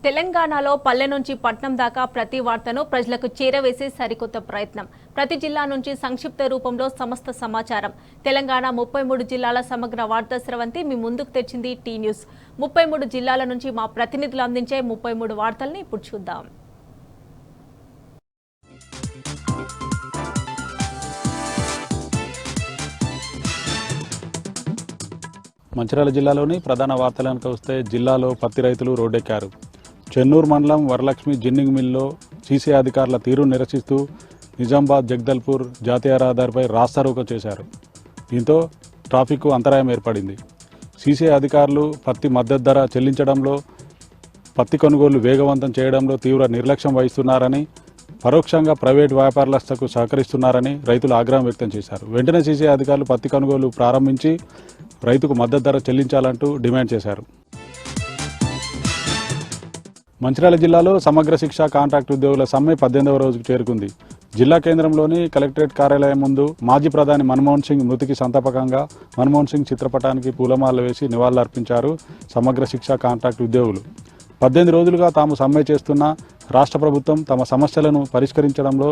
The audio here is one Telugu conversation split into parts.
తెలంగాణలో పల్లె నుంచి పట్నం దాకా ప్రతి వార్తను ప్రజలకు చేరవేసే సరికొత్త ప్రయత్నం. ప్రతి జిల్లా నుంచి సంక్షిప్త రూపంలో సమస్త సమాచారం. తెలంగాణ 33 జిల్లాల సమగ్ర వార్తా స్రవంతి మీ ముందుకు తెచ్చింది టీ న్యూస్. 33 జిల్లాల నుంచి మా ప్రతినిధులు అందించే 33 వార్తల్ని ఇప్పుడు చూద్దాం. మంచిర్యాల జిల్లాలోని ప్రధాన వార్తలకు వస్తే జిల్లాలో పత్తి రైతులు రోడ్డెక్కారు. చెన్నూరు మండలం వరలక్ష్మి జిన్నింగ్ మిల్లో సీసీ అధికారుల తీరును నిరసిస్తూ నిజామాబాద్ జగదల్పూర్ జాతీయ రహదారిపై రాస్తారోకో చేశారు. దీంతో ట్రాఫిక్కు అంతరాయం ఏర్పడింది. సీసీ అధికారులు పత్తి మద్దతు ధర చెల్లించడంలో, పత్తి కొనుగోలు వేగవంతం చేయడంలో తీవ్ర నిర్లక్ష్యం వహిస్తున్నారని, పరోక్షంగా ప్రైవేటు వ్యాపారస్తులకు సహకరిస్తున్నారని రైతులు ఆగ్రహం వ్యక్తం చేశారు. వెంటనే సీసీ అధికారులు పత్తి కొనుగోలు ప్రారంభించి రైతుకు మద్దతు ధర చెల్లించాలంటూ డిమాండ్ చేశారు. మంచిర్యాల జిల్లాలో సమగ్ర శిక్ష కాంట్రాక్ట్ ఉద్యోగుల సమ్మె 18వ రోజుకు చేరుకుంది. జిల్లా కేంద్రంలోని కలెక్టరేట్ కార్యాలయం ముందు మాజీ ప్రధాని మన్మోహన్ సింగ్ మృతికి సంతాపకంగా మన్మోహన్ సింగ్ చిత్రపటానికి పూలమాల వేసి నివాళులర్పించారు సమగ్ర శిక్ష కాంట్రాక్ట్ ఉద్యోగులు. 18 రోజులుగా తాము సమ్మె చేస్తున్న రాష్ట్ర ప్రభుత్వం తమ సమస్యలను పరిష్కరించడంలో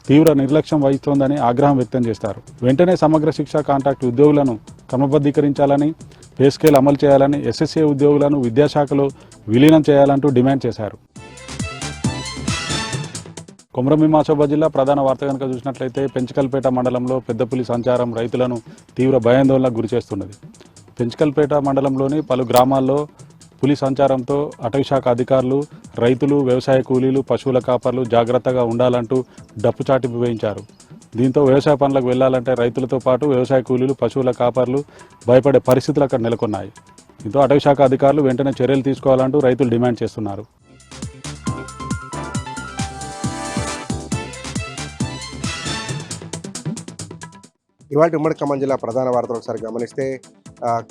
తీవ్ర నిర్లక్ష్యం వహిస్తోందని ఆగ్రహం వ్యక్తం చేస్తారు. వెంటనే సమగ్ర శిక్ష కాంట్రాక్ట్ ఉద్యోగులను క్రమబద్ధీకరించాలని, పే స్కేల్ అమలు చేయాలని, ఎస్ఎస్ఏ ఉద్యోగులను విద్యాశాఖలో విలీనం చేయాలంటూ డిమాండ్ చేశారు. కొమరంభీం ఆసిఫాబాద్ జిల్లా ప్రధాన వార్త కనుక చూసినట్లయితే పెంచకల్పేట మండలంలో పెద్దపులి సంచారం రైతులను తీవ్ర భయాందోళనకు గురిచేస్తున్నది. పెంచకల్పేట మండలంలోని పలు గ్రామాల్లో పులి సంచారంతో అటవీశాఖ అధికారులు, రైతులు, వ్యవసాయ కూలీలు, పశువుల కాపర్లు జాగ్రత్తగా ఉండాలంటూ డప్పు చాటింపు వేయించారు. దీంతో వ్యవసాయ పనులకు వెళ్లాలంటే రైతులతో పాటు వ్యవసాయ కూలీలు, పశువుల కాపర్లు భయపడే పరిస్థితులు అక్కడ నెలకొన్నాయి. దీంతో అటవీశాఖ అధికారులు వెంటనే చర్యలు తీసుకోవాలంటూ రైతులు డిమాండ్ చేస్తున్నారు. ఇవాళ ఉమ్మడి ఖమ్మం జిల్లా ప్రధాన వార్తలు ఒకసారి గమనిస్తే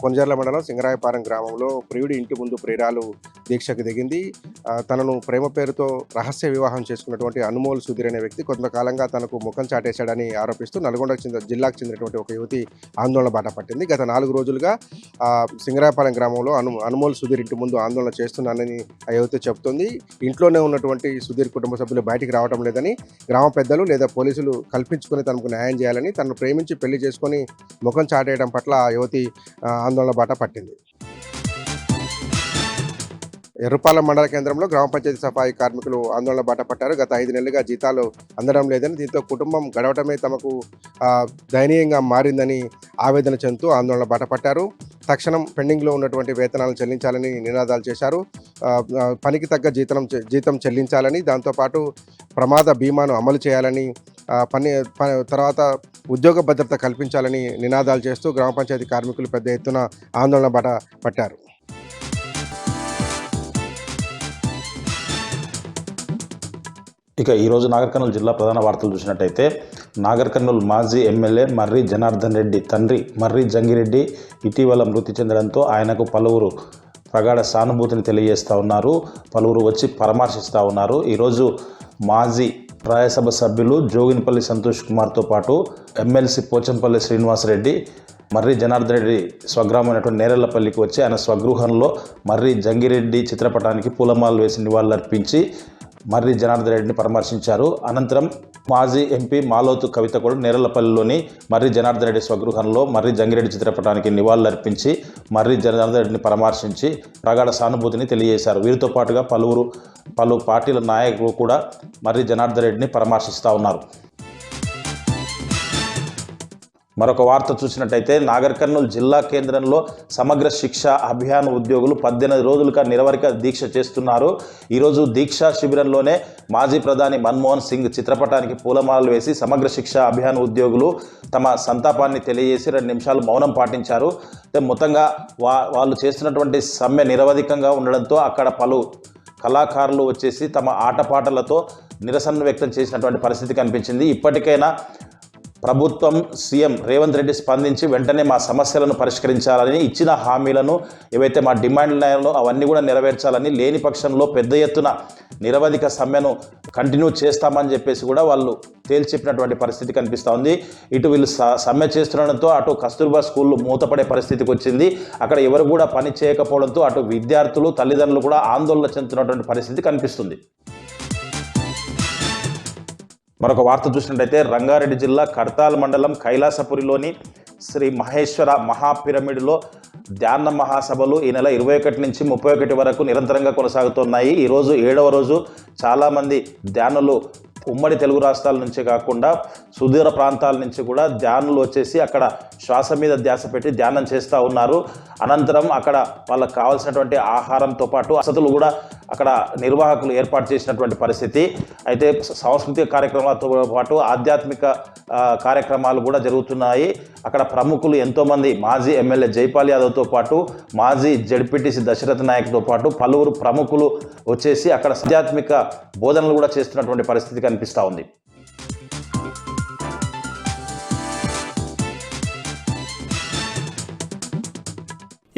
కొంజర్ల మండలం సింగరాయపాలెం గ్రామంలో ప్రియుడి ఇంటి ముందు ప్రియురాలు దీక్షకు దిగింది. తనను ప్రేమ పేరుతో రహస్య వివాహం చేసుకున్నటువంటి అనుమోల్ సుధీర్ అనే వ్యక్తి కొంతకాలంగా తనకు ముఖం చాటేశాడని ఆరోపిస్తూ నల్గొండ జిల్లాకు చెందినటువంటి ఒక యువతి ఆందోళన బాట పట్టింది. గత 4 రోజులుగా సింగరాయపాలెం గ్రామంలో అనుమోల్ సుధీర్ ఇంటి ముందు ఆందోళన చేస్తున్నానని ఆ యువతి చెబుతుంది. ఇంట్లోనే ఉన్నటువంటి సుధీర్ కుటుంబ సభ్యులు బయటికి రావడం లేదని, గ్రామ పెద్దలు లేదా పోలీసులు కల్పించుకొని తనకు న్యాయం చేయాలని, తనను ప్రేమించి పెళ్లి చేసుకొని ముఖం చాటేయడం పట్ల ఆ యువతి ఆందోళన బాట పట్టింది. ఎర్రపాలెం మండల కేంద్రంలో గ్రామ పంచాయతీ సఫాయి కార్మికులు ఆందోళన బాట పట్టారు. గత 5 నెలలుగా జీతాలు అందడం లేదని, దీంతో కుటుంబం గడవటమే తమకు దయనీయంగా మారిందని ఆవేదన చెందుతూ ఆందోళన బాట పట్టారు. తక్షణం పెండింగ్లో ఉన్నటువంటి వేతనాలను చెల్లించాలని నినాదాలు చేశారు. పనికి తగ్గ జీతం చెల్లించాలని, దాంతోపాటు ప్రమాద బీమాను అమలు చేయాలని, తర్వాత ఉద్యోగ భద్రత కల్పించాలని నినాదాలు చేస్తూ గ్రామ పంచాయతీ కార్మికులు పెద్ద ఎత్తున ఆందోళన బాట పట్టారు. ఇక ఈరోజు నాగర్ కర్నూలు జిల్లా ప్రధాన వార్తలు చూసినట్టయితే, నాగర్ కర్నూలు మాజీ ఎమ్మెల్యే మర్రి జనార్దన్ రెడ్డి తండ్రి మర్రి జంగిరెడ్డి ఇటీవల మృతి చెందడంతో ఆయనకు పలువురు ప్రగాఢ సానుభూతిని తెలియజేస్తూ ఉన్నారు. పలువురు వచ్చి పరామర్శిస్తూ ఉన్నారు. ఈరోజు మాజీ రాజ్యసభ సభ్యులు జోగినపల్లి సంతోష్ కుమార్తో పాటు ఎమ్మెల్సీ పోచంపల్లి శ్రీనివాసరెడ్డి మర్రి జనార్దన్ రెడ్డి స్వగ్రామైనటువంటి నేరెళ్లపల్లికి వచ్చి ఆయన స్వగృహంలో మర్రి జంగిరెడ్డి చిత్రపటానికి పూలమాలలు వేసి నివాళులర్పించి మర్రి జనార్దన్ రెడ్డిని పరామర్శించారు. అనంతరం మాజీ ఎంపీ మాలోతు కవిత కూడా నేరెళ్లపల్లిలోని మర్రి జనార్దన్ రెడ్డి స్వగృహంలో మర్రి జంగిరెడ్డి చిత్రపటానికి నివాళులర్పించి మర్రి జనార్దన్ రెడ్డిని పరామర్శించి ప్రగాఢ సానుభూతిని తెలియజేశారు. వీరితో పాటుగా పలు పార్టీల నాయకులు కూడా మర్రి జనార్దన్ రెడ్డిని పరామర్శిస్తూ ఉన్నారు. మరొక వార్త చూసినట్టయితే, నాగర్ కర్నూలు జిల్లా కేంద్రంలో సమగ్ర శిక్ష అభియాన్ ఉద్యోగులు 18 రోజులుగా నిరవధిక దీక్ష చేస్తున్నారు. ఈరోజు దీక్షా శిబిరంలోనే మాజీ ప్రధాని మన్మోహన్ సింగ్ చిత్రపటానికి పూలమాలలు వేసి సమగ్ర శిక్ష అభియాన్ ఉద్యోగులు తమ సంతాపాన్ని తెలియజేసి 2 నిమిషాలు మౌనం పాటించారు. మొత్తంగా వాళ్ళు చేస్తున్నటువంటి సమ్మె నిరవధికంగా ఉండడంతో అక్కడ పలు కళాకారులు వచ్చేసి తమ ఆటపాటలతో నిరసన వ్యక్తం చేసినటువంటి పరిస్థితి కనిపించింది. ఇప్పటికైనా ప్రభుత్వం సీఎం రేవంత్ రెడ్డి స్పందించి వెంటనే మా సమస్యలను పరిష్కరించాలని, ఇచ్చిన హామీలను ఏవైతే మా డిమాండ్లు ఉన్నాయో అవన్నీ కూడా నెరవేర్చాలని, లేని పక్షంలో పెద్ద ఎత్తున నిరవధిక సమ్మెను కంటిన్యూ చేస్తామని చెప్పేసి కూడా వాళ్ళు తేల్చెప్పినటువంటి పరిస్థితి కనిపిస్తూ ఉంది. ఇటు వీళ్ళు సమ్మె చేస్తుండడంతో అటు కస్తూర్బా స్కూళ్ళు మూతపడే పరిస్థితికి వచ్చింది. అక్కడ ఎవరు కూడా పని చేయకపోవడంతో అటు విద్యార్థులు, తల్లిదండ్రులు కూడా ఆందోళన చెందుతున్నటువంటి పరిస్థితి కనిపిస్తుంది. మరొక వార్త చూసినట్టయితే రంగారెడ్డి జిల్లా కడ్తాల్ మండలం కైలాసపురిలోని శ్రీ మహేశ్వర మహాపిరమిడ్లో ధ్యాన మహాసభలు ఈ నెల 21 నుంచి 31 వరకు నిరంతరంగా కొనసాగుతున్నాయి. ఈరోజు 7వ రోజు చాలామంది ధ్యానులు ఉమ్మడి తెలుగు రాష్ట్రాల నుంచి కాకుండా సుదూర ప్రాంతాల నుంచి కూడా ధ్యానులు వచ్చేసి అక్కడ శ్వాస మీద ధ్యాస పెట్టి ధ్యానం చేస్తూ ఉన్నారు. అనంతరం అక్కడ వాళ్ళకు కావాల్సినటువంటి ఆహారంతో పాటు వసతులు కూడా అక్కడ నిర్వాహకులు ఏర్పాటు చేసినటువంటి పరిస్థితి. అయితే సాంస్కృతిక కార్యక్రమాలతో పాటు ఆధ్యాత్మిక కార్యక్రమాలు కూడా జరుగుతున్నాయి. అక్కడ ప్రముఖులు ఎంతోమంది మాజీ ఎమ్మెల్యే జైపాల్ యాదవ్తో పాటు మాజీ జడ్పీటీసీ దశరథ నాయక్తో పాటు పలువురు ప్రముఖులు వచ్చేసి అక్కడ ఆధ్యాత్మిక బోధనలు కూడా చేస్తున్నటువంటి పరిస్థితి కనిపిస్తూ ఉంది.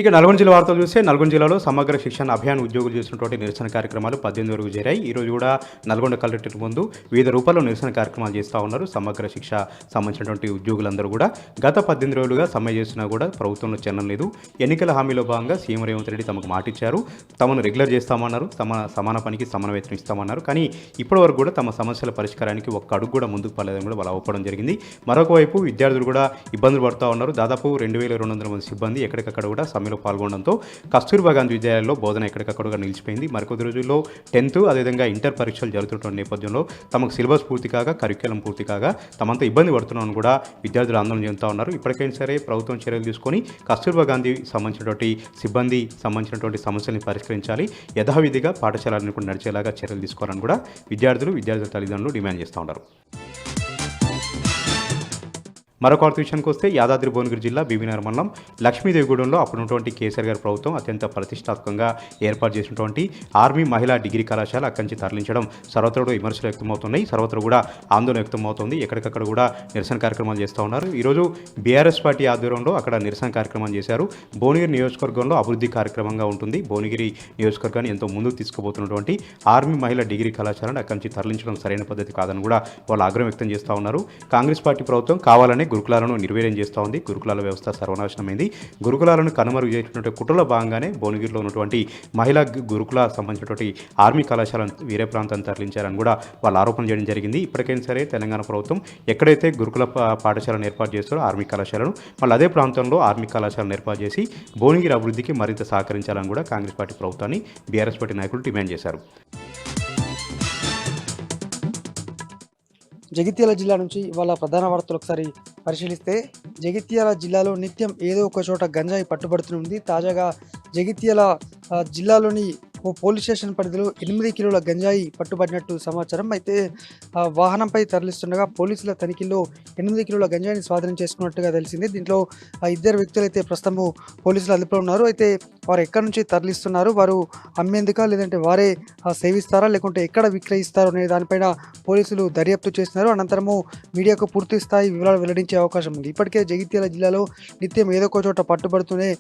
ఇక నల్గొండ జిల్లా వార్తలు చూస్తే నల్గొండ జిల్లాలో సమగ్ర శిక్షణ అభియాన్ ఉద్యోగులు చేసినటువంటి నిరసన కార్యక్రమాలు 18 వరకు చేరాయి. ఈరోజు కూడా నల్గొండ కలెక్టరేట్ ముందు వివిధ రూపాల్లో నిరసన కార్యక్రమాలు చేస్తూ ఉన్నారు. సమగ్ర శిక్ష సంబంధించినటువంటి ఉద్యోగులందరూ కూడా గత 18 రోజులుగా సమ్మె చేసినా కూడా ప్రభుత్వంలో చెందడం లేదు. ఎన్నికల హామీలో భాగంగా సీఎం రేవంత్ రెడ్డి తమకు మాటిచ్చారు, తమను రెగ్యులర్ చేస్తామన్నారు, సమాన పనికి సమాన వేతనం ఇస్తామన్నారు. కానీ ఇప్పటివరకు కూడా తమ సమస్యల పరిష్కారానికి ఒక్క అడుగు కూడా ముందుకు పడలేదని కూడా వాళ్ళు అవ్వడం జరిగింది. మరొక వైపు విద్యార్థులు కూడా ఇబ్బందులు పడుతూ ఉన్నారు. దాదాపు 2200 మంది సిబ్బంది ఎక్కడికక్కడ కూడా సమ్మెలో పాల్గొనడంతో కస్తూర్బా గాంధీ విద్యాలయాల్లో బోధన ఎక్కడికక్కడ నిలిచిపోయింది. మరికొద్ది రోజుల్లో 10th అదేవిధంగా ఇంటర్ పరీక్షలు జరుగుతున్న నేపథ్యంలో తమకు సిలబస్ పూర్తి కాగా, కరిక్యులం పూర్తి కాగా తమంతా ఇబ్బంది పడుతున్నామని కూడా విద్యార్థులు ఆందోళన చెందుతూ ఉన్నారు. ఇప్పటికైనా సరే ప్రభుత్వం చర్యలు తీసుకొని కస్తూర్బా గాంధీ సంబంధించినటువంటి సిబ్బంది సంబంధించినటువంటి సమస్యల్ని పరిష్కరించాలి, యథావిధిగా పాఠశాలలను కూడా నడిచేలాగా చర్యలు తీసుకోవాలని కూడా విద్యార్థుల తల్లిదండ్రులు డిమాండ్ చేస్తూ ఉన్నారు. మరొక విషయానికి వస్తే యాదాద్రి భువనగిరి జిల్లా బీబీనగర్ మండలం లక్ష్మీదేవిగూడెంలో అప్పుడున్నటువంటి కేసీఆర్ గారి ప్రభుత్వం అత్యంత ప్రతిష్టాత్మకంగా ఏర్పాటు చేసినటువంటి ఆర్మీ మహిళా డిగ్రీ కళాశాల అక్కడి నుంచి తరలించడం సర్వత్రా విమర్శలు వ్యక్తమవుతున్నాయి. సర్వత్రా కూడా ఆందోళన వ్యక్తమవుతుంది. ఎక్కడికక్కడ కూడా నిరసన కార్యక్రమాలు చేస్తూ ఉన్నారు. ఈరోజు బీఆర్ఎస్ పార్టీ ఆధ్వర్యంలో అక్కడ నిరసన కార్యక్రమం చేశారు. భువనగిరి నియోజకవర్గంలో అభివృద్ధి కార్యక్రమంగా ఉంటుంది. భువనగిరి నియోజకవర్గాన్ని ఎంతో ముందుకు తీసుకుపోతున్నటువంటి ఆర్మీ మహిళా డిగ్రీ కళాశాలను అక్కడి నుంచి తరలించడం సరైన పద్ధతి కాదని కూడా వాళ్ళు ఆగ్రహం వ్యక్తం చేస్తూ ఉన్నారు. కాంగ్రెస్ పార్టీ ప్రభుత్వం కావాలని గురుకులాలను నిర్వీర్యం చేస్తూ ఉంది. గురుకులాల వ్యవస్థ సర్వనాశనమైంది. గురుకులాలను కనుమరుగు చేసినటువంటి కుట్రలో భాగంగానే భువనగిరిలో ఉన్నటువంటి మహిళా గురుకుల సంబంధించినటువంటి ఆర్మీ కళాశాలను వేరే ప్రాంతాన్ని తరలించారని కూడా వాళ్ళు ఆరోపణ చేయడం జరిగింది. ఇప్పటికైనా సరే తెలంగాణ ప్రభుత్వం ఎక్కడైతే గురుకుల పాఠశాలను ఏర్పాటు చేస్తారో ఆర్మీ కళాశాలను మళ్ళీ అదే ప్రాంతంలో ఆర్మీ కళాశాలను ఏర్పాటు చేసి భువనగిరి అభివృద్ధికి మరింత సహకరించాలని కూడా కాంగ్రెస్ పార్టీ ప్రభుత్వాన్ని బీఆర్ఎస్ పార్టీ నాయకులు డిమాండ్ చేశారు. జగిత్యాల జిల్లా నుంచి ఇవాళ ప్రధాన వార్తలు ఒకసారి పరిశీలిస్తే జగిత్యాల జిల్లాలో నిత్యం ఏదో ఒక చోట గంజాయి పట్టుబడుతుంది. తాజాగా జగిత్యాల జిల్లాలోని ఓ పోలీస్ స్టేషన్ పరిధిలో 8 కిలోల గంజాయి పట్టుబడినట్టు సమాచారం. అయితే వాహనంపై తరలిస్తుండగా పోలీసుల తనిఖీల్లో 8 కిలోల గంజాయిని స్వాధీనం చేసుకున్నట్టుగా తెలిసింది. దీంట్లో 2 వ్యక్తులు అయితే ప్రస్తుతం పోలీసులు అదుపులో ఉన్నారు. అయితే వారు ఎక్కడి నుంచి తరలిస్తున్నారు, వారు అమ్మేందుకా లేదంటే వారే సేవిస్తారా లేకుంటే ఎక్కడ విక్రయిస్తారో అనే దానిపైన పోలీసులు దర్యాప్తు చేస్తున్నారు. అనంతరము మీడియాకు పూర్తి స్థాయి వివరాలు వెల్లడించే అవకాశం ఉంది. ఇప్పటికే జగిత్యాల జిల్లాలో నిత్యం ఏదో ఒక చోట పట్టుబడుతూనే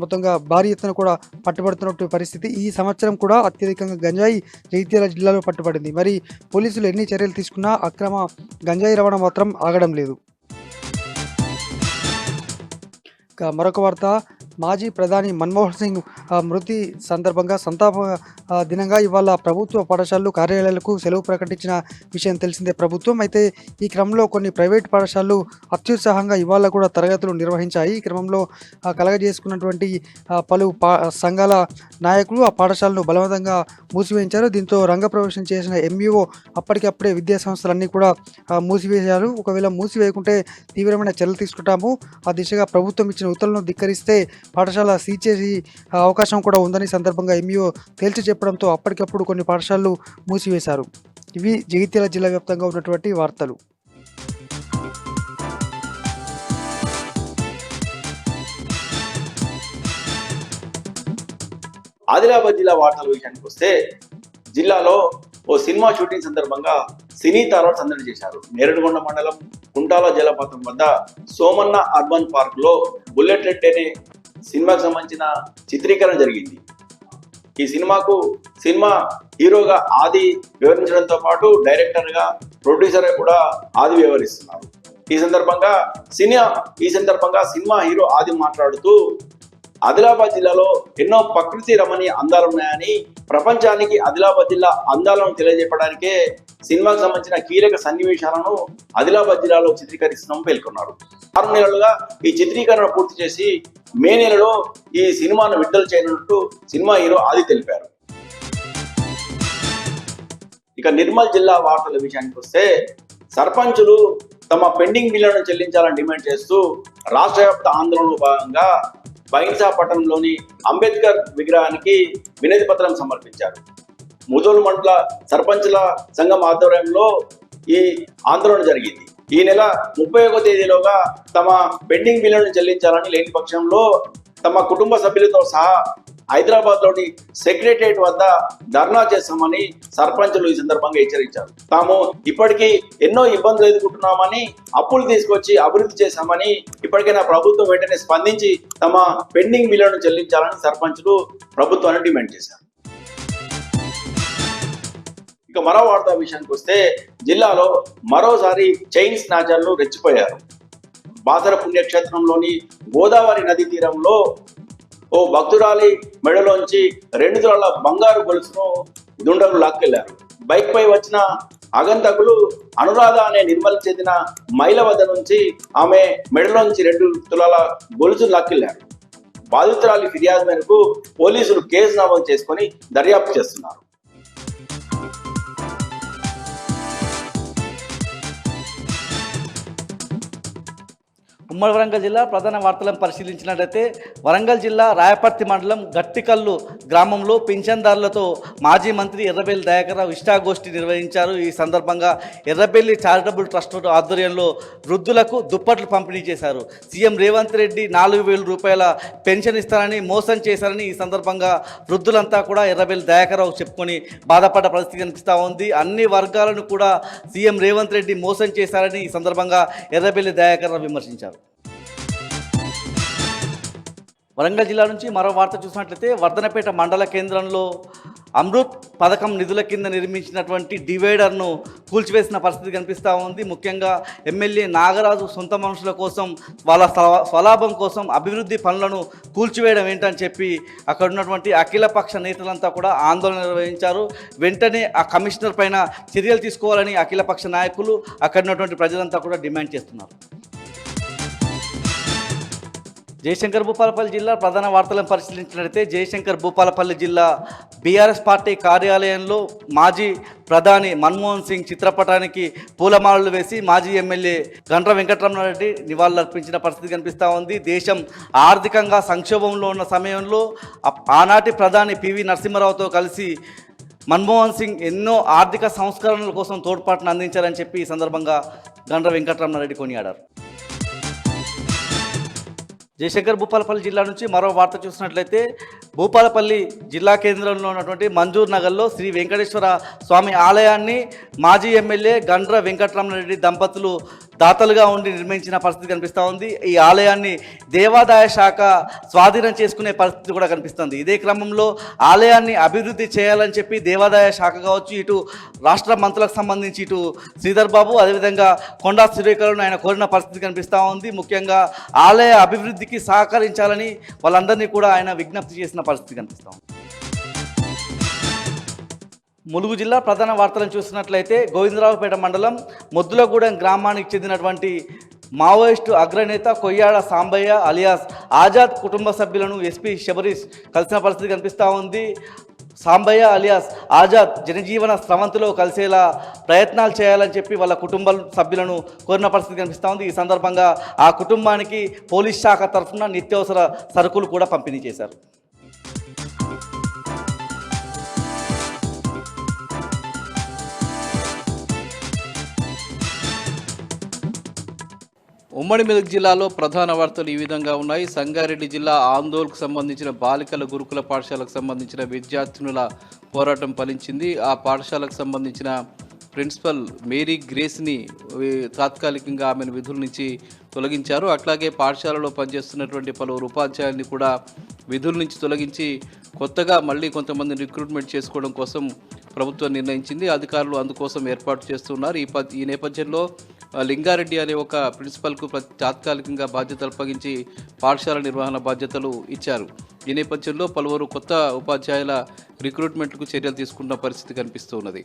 మొత్తంగా భారీ ఎత్తున కూడా పట్టుబడుతున్నట్టు పరిస్థితి. ఈ సంవత్సరం కూడా అత్యధికంగా గంజాయి జగిత్యాల జిల్లాలో పట్టుబడింది. మరి పోలీసులు ఎన్ని చర్యలు తీసుకున్నా అక్రమ గంజాయి రవాణా మాత్రం ఆగడం లేదు. మరొక వార్త, మాజీ ప్రధాని మన్మోహన్ సింగ్ మృతి సందర్భంగా సంతాప దినంగా ఇవాళ ప్రభుత్వ పాఠశాలలు కార్యాలయాలకు సెలవు ప్రకటించిన విషయం తెలిసిందే ప్రభుత్వం. అయితే ఈ క్రమంలో కొన్ని ప్రైవేట్ పాఠశాలలు అత్యుత్సాహంగా ఇవాళ కూడా తరగతులు నిర్వహించాయి. ఈ క్రమంలో కలగజేసుకున్నటువంటి పలు సంఘాల నాయకులు ఆ పాఠశాలను బలవంతంగా మూసివేయించారు. దీంతో రంగప్రవేశం చేసిన ఎంఈఓ అప్పటికప్పుడే విద్యా సంస్థలన్నీ కూడా మూసివేశారు. ఒకవేళ మూసివేయకుంటే తీవ్రమైన చర్యలు తీసుకుంటాము, ఆ దిశగా ప్రభుత్వం ఇచ్చిన ఉత్తర్వులను ధిక్కరిస్తే పాఠశాల సీజ్ చేసి అవకాశం కూడా ఉందని సందర్భంగా ఎంఈఓ తేల్చి చెప్పడంతో అప్పటికప్పుడు కొన్ని పాఠశాలలు మూసివేశారు. ఇవి జగిత్యాల జిల్లా వ్యాప్తంగా ఉన్నటువంటి వార్తలు. ఆదిలాబాద్ జిల్లా వార్తల విషయానికి వస్తే జిల్లాలో ఓ సినిమా షూటింగ్ సందర్భంగా సినీ తారలు సందడి చేశారు. నేరేడుగొండ మండలం కుంటాల జలపాతం వద్ద సోమన్న అర్బన్ పార్క్ లో బుల్లెట్ రెడ్ అనే సినిమాకు సంబంధించిన చిత్రీకరణ జరిగింది. ఈ సినిమా హీరోగా ఆది వివరించడంతో పాటు డైరెక్టర్ గా ప్రొడ్యూసర్ కూడా ఆది వ్యవహరిస్తున్నారు. ఈ సందర్భంగా సినిమా హీరో ఆది మాట్లాడుతూ ఆదిలాబాద్ జిల్లాలో ఎన్నో ప్రకృతి రమణీయ అందాలు ఉన్నాయని, ప్రపంచానికి ఆదిలాబాద్ జిల్లా అందాలను తెలియజెప్పడానికే సినిమాకు సంబంధించిన కీలక సన్నివేశాలను ఆదిలాబాద్ జిల్లాలో చిత్రీకరిస్తున్నాం పేర్కొన్నారు. 6 నెలలుగా ఈ చిత్రీకరణ పూర్తి చేసి మే నెలలో ఈ సినిమాను విడుదల చేయనున్నట్టు సినిమా హీరో ఆది తెలిపారు. ఇక నిర్మల్ జిల్లా వార్తల విషయానికి వస్తే, సర్పంచులు తమ పెండింగ్ బిల్లులను చెల్లించాలని డిమాండ్ చేస్తూ రాష్ట్ర వ్యాప్త ఆందోళనలో భాగంగా బైన్సా పట్టణంలోని అంబేద్కర్ విగ్రహానికి వినతి పత్రం సమర్పించారు. ముదోలు మండల సర్పంచుల సంఘం ఆధ్వర్యంలో ఈ ఆందోళన జరిగింది. ఈ నెల 31వ తేదీలోగా తమ పెండింగ్ బిల్లులను చెల్లించాలని, లేని పక్షంలో తమ కుటుంబ సభ్యులతో సహా హైదరాబాద్ లోని సెక్రటరియట్ వద్ద ధర్నా చేస్తామని సర్పంచులు ఈ సందర్భంగా హెచ్చరించారు. తాము ఇప్పటికీ ఎన్నో ఇబ్బందులు ఎదుర్కొంటున్నామని, అప్పులు తీసుకొచ్చి అభివృద్ధి చేశామని, ఇప్పటికైనా ప్రభుత్వం వెంటనే స్పందించి తమ పెండింగ్ బిల్లులను చెల్లించాలని సర్పంచులు ప్రభుత్వాన్ని డిమాండ్ చేశారు. ఇక మరో వార్తా విషయానికి వస్తే, జిల్లాలో మరోసారి చైన్ స్నాచర్లు రెచ్చిపోయారు. బాసర పుణ్యక్షేత్రంలోని గోదావరి నది తీరంలో ఓ భక్తురాలి మెడలోంచి 2 తులాల బంగారు గొలుసును దుండగులు లాక్కెళ్లారు. బైక్ పై వచ్చిన ఆగంతకులు అనురాధ అనే నిర్మల్ చెందిన మహిళ వద్ద నుంచి ఆమె మెడలోంచి 2 తులాల గొలుసును లాక్కెళ్లారు. బాధితురాలి ఫిర్యాదు మేరకు పోలీసులు కేసు నమోదు చేసుకుని దర్యాప్తు చేస్తున్నారు. ఉమ్మడి వరంగల్ జిల్లా ప్రధాన వార్తలను పరిశీలించినట్లయితే, వరంగల్ జిల్లా రాయపర్తి మండలం గట్టికల్లు గ్రామంలో పింఛన్దారులతో మాజీ మంత్రి ఎర్రబెల్లి దయాకర్రావు ఇష్టాగోష్ఠి నిర్వహించారు. ఈ సందర్భంగా ఎర్రబెల్లి చారిటబుల్ ట్రస్ట్ ఆధ్వర్యంలో వృద్ధులకు దుప్పట్లు పంపిణీ చేశారు. సీఎం రేవంత్ రెడ్డి 4,000 రూపాయల పెన్షన్ ఇస్తారని మోసం చేశారని ఈ సందర్భంగా వృద్ధులంతా కూడా ఎర్రబెల్లి దయాకర్రావు చెప్పుకొని బాధపడ్డ పరిస్థితి కనిపిస్తూ ఉంది. అన్ని వర్గాలను కూడా సీఎం రేవంత్ రెడ్డి మోసం చేశారని ఈ సందర్భంగా ఎర్రబెల్లి దయాకర్రావు విమర్శించారు. వరంగల్ జిల్లా నుంచి మరో వార్త చూసినట్లయితే, వర్ధనపేట మండల కేంద్రంలో అమృత్ పథకం నిధుల కింద నిర్మించినటువంటి డివైడర్ను కూల్చివేసిన పరిస్థితి కనిపిస్తూ ఉంది. ముఖ్యంగా ఎమ్మెల్యే నాగరాజు సొంత మనుషుల కోసం, వాళ్ళ స్వలాభం కోసం అభివృద్ధి పనులను కూల్చివేయడం ఏంటని చెప్పి అక్కడ ఉన్నటువంటి అఖిలపక్ష నేతలంతా కూడా ఆందోళన నిర్వహించారు. వెంటనే ఆ కమిషనర్ పైన చర్యలు తీసుకోవాలని అఖిలపక్ష నాయకులు, అక్కడ ఉన్నటువంటి ప్రజలంతా కూడా డిమాండ్ చేస్తున్నారు. జయశంకర్ భూపాలపల్లి జిల్లా ప్రధాన వార్తలను పరిశీలించినట్లయితే, జయశంకర్ భూపాలపల్లి జిల్లా బీఆర్ఎస్ పార్టీ కార్యాలయంలో మాజీ ప్రధాని మన్మోహన్ సింగ్ చిత్రపటానికి పూలమాలలు వేసి మాజీ ఎమ్మెల్యే గండ్ర వెంకటరమణారెడ్డి నివాళులర్పించిన పరిస్థితి కనిపిస్తూ ఉంది. దేశం ఆర్థికంగా సంక్షోభంలో ఉన్న సమయంలో ఆనాటి ప్రధాని పివి నరసింహారావుతో కలిసి మన్మోహన్ సింగ్ ఎన్నో ఆర్థిక సంస్కరణల కోసం తోడ్పాటును అందించారని చెప్పి ఈ సందర్భంగా గండ్ర వెంకటరమణారెడ్డి కొనియాడారు. జయశంకర్ భూపాలపల్లి జిల్లా నుంచి మరో వార్త చూసినట్లయితే, భూపాలపల్లి జిల్లా కేంద్రంలో ఉన్నటువంటి మంజూర్ నగర్లో శ్రీ వెంకటేశ్వర స్వామి ఆలయాన్ని మాజీ ఎమ్మెల్యే గండ్ర వెంకటరమణారెడ్డి దంపతులు దాతలుగా ఉండి నిర్మించిన పరిస్థితి కనిపిస్తూ ఉంది. ఈ ఆలయాన్ని దేవాదాయ శాఖ స్వాధీనం చేసుకునే పరిస్థితి కూడా కనిపిస్తుంది. ఇదే క్రమంలో ఆలయాన్ని అభివృద్ధి చేయాలని చెప్పి దేవాదాయ శాఖ కావచ్చు, ఇటు రాష్ట్ర మంత్రులకు సంబంధించి ఇటు శ్రీధర్ బాబు, అదేవిధంగా కొండా సురేఖలను ఆయన కోరిన పరిస్థితి కనిపిస్తూ ఉంది. ముఖ్యంగా ఆలయ అభివృద్ధికి సహకరించాలని వాళ్ళందరినీ కూడా ఆయన విజ్ఞప్తి చేసిన పరిస్థితి కనిపిస్తూ ఉంది. ములుగు జిల్లా ప్రధాన వార్తలను చూసినట్లయితే, గోవిందరావుపేట మండలం మొద్దులగూడెం గ్రామానికి చెందినటువంటి మావోయిస్టు అగ్రనేత కొయ్యాడ సాంబయ్య అలియాస్ ఆజాద్ కుటుంబ సభ్యులను ఎస్పీ శబరీష్ కలిసిన పరిస్థితి కనిపిస్తూ ఉంది. సాంబయ్య అలియాస్ ఆజాద్ జనజీవన స్రవంతిలో కలిసేలా ప్రయత్నాలు చేయాలని చెప్పి వాళ్ళ కుటుంబ సభ్యులను కోరిన పరిస్థితి కనిపిస్తూ ఉంది. ఈ సందర్భంగా ఆ కుటుంబానికి పోలీస్ శాఖ తరఫున నిత్యావసర సరుకులు కూడా పంపిణీ చేశారు. ఉమ్మడి మెదక్ జిల్లాలో ప్రధాన వార్తలు ఈ విధంగా ఉన్నాయి. సంగారెడ్డి జిల్లా ఆందోళనకు సంబంధించిన బాలికల గురుకుల పాఠశాలకు సంబంధించిన విద్యార్థినుల పోరాటం ఫలించింది. ఆ పాఠశాలకు సంబంధించిన ప్రిన్సిపల్ మేరీ గ్రేస్ని తాత్కాలికంగా ఆమెను విధుల నుంచి తొలగించారు. అట్లాగే పాఠశాలలో పనిచేస్తున్నటువంటి పలువురు ఉపాధ్యాయుల్ని కూడా విధుల నుంచి తొలగించి కొత్తగా మళ్ళీ కొంతమంది రిక్రూట్మెంట్ చేసుకోవడం కోసం ప్రభుత్వం నిర్ణయించింది. అధికారులు అందుకోసం ఏర్పాటు చేస్తున్నారు. ఈ నేపథ్యంలో లింగారెడ్డి అనే ఒక ప్రిన్సిపల్కు తాత్కాలికంగా బాధ్యతలు అప్పగించి పాఠశాల నిర్వహణ బాధ్యతలు ఇచ్చారు. ఈ నేపథ్యంలో పలువురు కొత్త ఉపాధ్యాయుల రిక్రూట్మెంట్కు చర్యలు తీసుకున్న పరిస్థితి కనిపిస్తున్నది.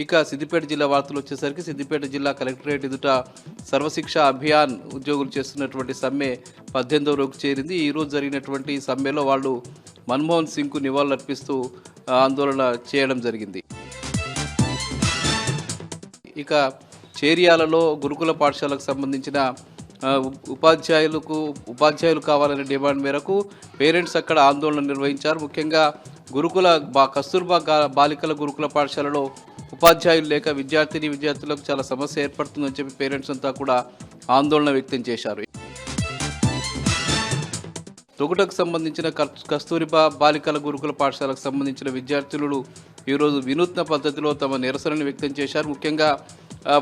ఇక సిద్దిపేట జిల్లా వార్తలు వచ్చేసరికి సిద్దిపేట జిల్లా కలెక్టరేట్ ఎదుట సర్వశిక్ష అభియాన్ ఉద్యోగులు చేస్తున్నటువంటి సమ్మె 18వ రోజుకు చేరింది. ఈరోజు జరిగినటువంటి సమ్మెలో వాళ్ళు మన్మోహన్ సింగ్కు నివాళులర్పిస్తూ ఆందోళన చేయడం జరిగింది. ఇక చేరియాలలో గురుకుల పాఠశాలకు సంబంధించిన ఉపాధ్యాయులు కావాలనే డిమాండ్ మేరకు పేరెంట్స్ అక్కడ ఆందోళన నిర్వహించారు. ముఖ్యంగా కస్తూర్బా బాలికల గురుకుల పాఠశాలలో ఉపాధ్యాయులు లేక విద్యార్థులకు చాలా సమస్య ఏర్పడుతుందని చెప్పి పేరెంట్స్ అంతా కూడా ఆందోళన వ్యక్తం చేశారు. తొగుటకు సంబంధించిన కస్తూరిబా బాలికల గురుకుల పాఠశాలకు సంబంధించిన విద్యార్థులు ఈరోజు వినూత్న పద్ధతిలో తమ నిరసనను వ్యక్తం చేశారు. ముఖ్యంగా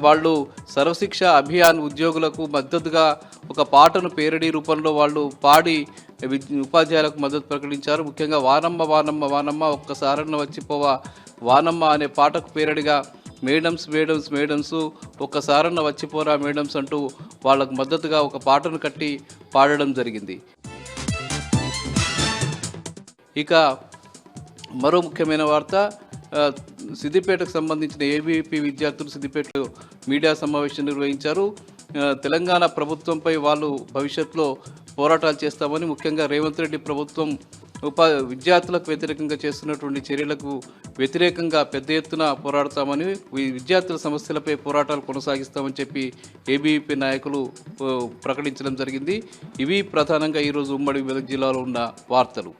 వాళ్ళు సర్వశిక్ష అభియాన్ ఉద్యోగులకు మద్దతుగా ఒక పాటను పేరడీ రూపంలో వాళ్ళు పాడి ఉపాధ్యాయులకు మద్దతు ప్రకటించారు. ముఖ్యంగా వానమ్మ వానమ్మ వానమ్మ ఒక్కసారన్న వచ్చిపోవా వానమ్మ అనే పాటకు పేరడిగా మేడమ్స్ మేడమ్స్ మేడమ్స్ ఒక్కసారన్న వచ్చిపోరా మేడమ్స్ అంటూ వాళ్ళకు మద్దతుగా ఒక పాటను కట్టి పాడడం జరిగింది. ఇక మరో ముఖ్యమైన వార్త, సిద్దిపేటకు సంబంధించిన ఏబీవీపీ విద్యార్థులు సిద్దిపేటలో మీడియా సమావేశం నిర్వహించారు. తెలంగాణ ప్రభుత్వంపై వాళ్ళు భవిష్యత్తులో పోరాటాలు చేస్తామని, ముఖ్యంగా రేవంత్ రెడ్డి ప్రభుత్వం విద్యార్థులకు వ్యతిరేకంగా చేస్తున్నటువంటి చర్యలకు వ్యతిరేకంగా పెద్ద ఎత్తున పోరాడతామని, విద్యార్థుల సమస్యలపై పోరాటాలు కొనసాగిస్తామని చెప్పి ఏబీవీపీ నాయకులు ప్రకటించడం జరిగింది. ఇవి ప్రధానంగా ఈరోజు ఉమ్మడి మెదక్ జిల్లాలో ఉన్న వార్తలు.